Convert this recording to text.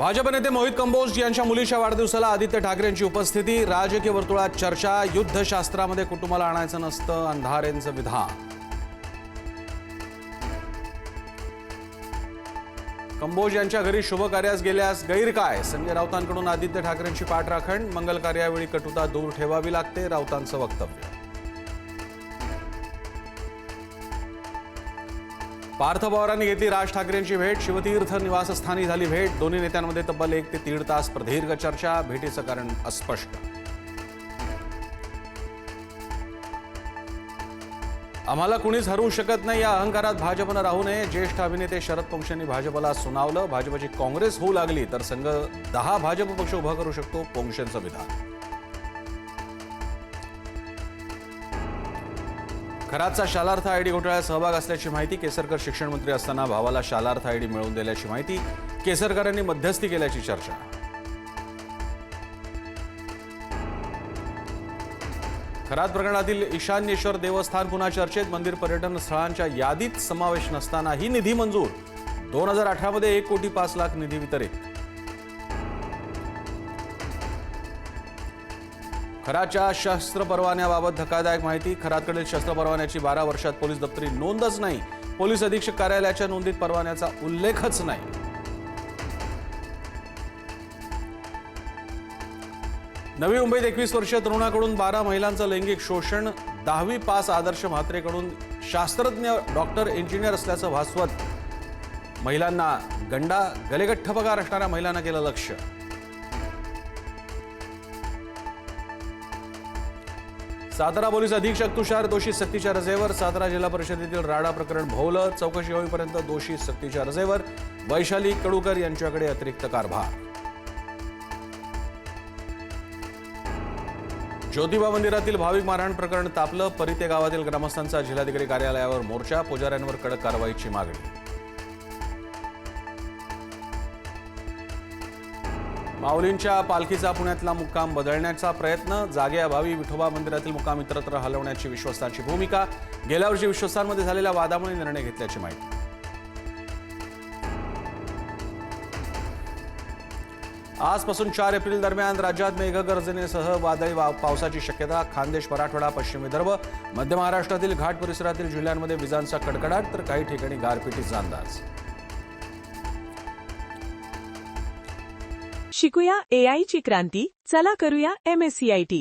भाजप नेते मोहित कंबोज यांच्या मुलीच्या वाढदिवसाला आदित्य ठाकरेंची उपस्थिती। राजकीय वर्तुळात चर्चा। युद्धशास्त्रामध्ये कुटुंबाला आणायचं नसतं अंधारेंचं विधान। कंबोज यांच्या घरी शुभ कार्यास गेल्यास गैर काय? संजय राऊतांकडून आदित्य ठाकरेंची पाठराखण। मंगल कार्यावेळी कटुता दूर ठेवावी लागते, राऊतांचं वक्तव्य। पार्थ पवारांनी घेतली राज ठाकरेंची भेट। शिवतीर्थ निवासस्थानी झाली भेट। दोन्ही नेत्यांमध्ये तब्बल 1 ते 1.5 तास प्रदीर्घ चर्चा। भेटीचं कारण अस्पष्ट। आम्हाला कुणीच हरवू शकत नाही या अहंकारात भाजपनं राहू नये। ज्येष्ठ अभिनेते शरद पोंक्षेंनी भाजपला सुनावलं। भाजपची काँग्रेस होऊ लागली तर संघ 10 भाजप पक्ष उभा करू शकतो, पोंक्षेंचं विधान। खरातचा शालार्थ आयडी घोटाळ्यात सहभाग असल्याची माहिती। केसरकर शिक्षण मंत्री असताना भावाला शालार्थ आयडी मिळवून दिल्याची माहिती। केसरकरांनी मध्यस्थी केल्याची चर्चा। खरात प्रकरणातील ईशान्येश्वर देवस्थान पुन्हा चर्चेत। मंदिर पर्यटन स्थळांच्या यादीत समावेश नसतानाही निधी मंजूर। 2018 मध्ये 1,05,00,000 निधी वितरित। खरातच्या शस्त्र परवान्याबाबत धक्कादायक माहिती। खरातकडील शस्त्र परवान्याची 12 वर्षात पोलीस दप्तरी नोंदच नाही। पोलीस अधीक्षक कार्यालयाच्या नोंदीत परवान्याचा उल्लेखच नाही। नवी मुंबईत 21 वर्षीय तरुणाकडून 12 महिलांचं लैंगिक शोषण। 10वी पास आदर्श म्हात्रेकडून शास्त्रज्ञ डॉक्टर इंजिनियर असल्याचं भासवत महिलांना गंडा। गलेगठ्ठ पगार असणाऱ्या महिलांना केलं लक्ष्य। सातारा पोलीस अधीक्षक तुषार दोषी सक्तीच्या रजेवर। सातारा जिल्हा परिषदेतील राडा प्रकरण भोवलं। चौकशी होईपर्यंत दोषी सक्तीच्या रजेवर। वैशाली कडूकर यांच्याकडे अतिरिक्त कारभार। ज्योतिबा मंदिरातील भाविक मारहाण प्रकरण तापलं। परिते गावातील ग्रामस्थांचा जिल्हाधिकारी कार्यालयावर मोर्चा। पुजाऱ्यांवर कडक कारवाईची मागणी। माऊलींच्या पालखीचा पुण्यातला मुक्काम बदलण्याचा प्रयत्न। जागेअभावी विठोबा मंदिरातील मुक्काम इतरत्र हलवण्याची विश्वस्तांची भूमिका। गेल्या वर्षी विश्वस्तांमध्ये झालेल्या वादामुळे निर्णय घेतल्याची माहिती। आजपासून 4 एप्रिल दरम्यान राज्यात मेघगर्जनेसह वादळी पावसाची शक्यता। खानदेश, मराठवाडा, पश्चिम विदर्भ, मध्य महाराष्ट्रातील घाट परिसरातील जिल्ह्यांमध्ये विजांचा कडकडाट तर काही ठिकाणी गारपिटीचा अंदाज। शिकूया AI ची क्रांती, चला करूया MSCIT।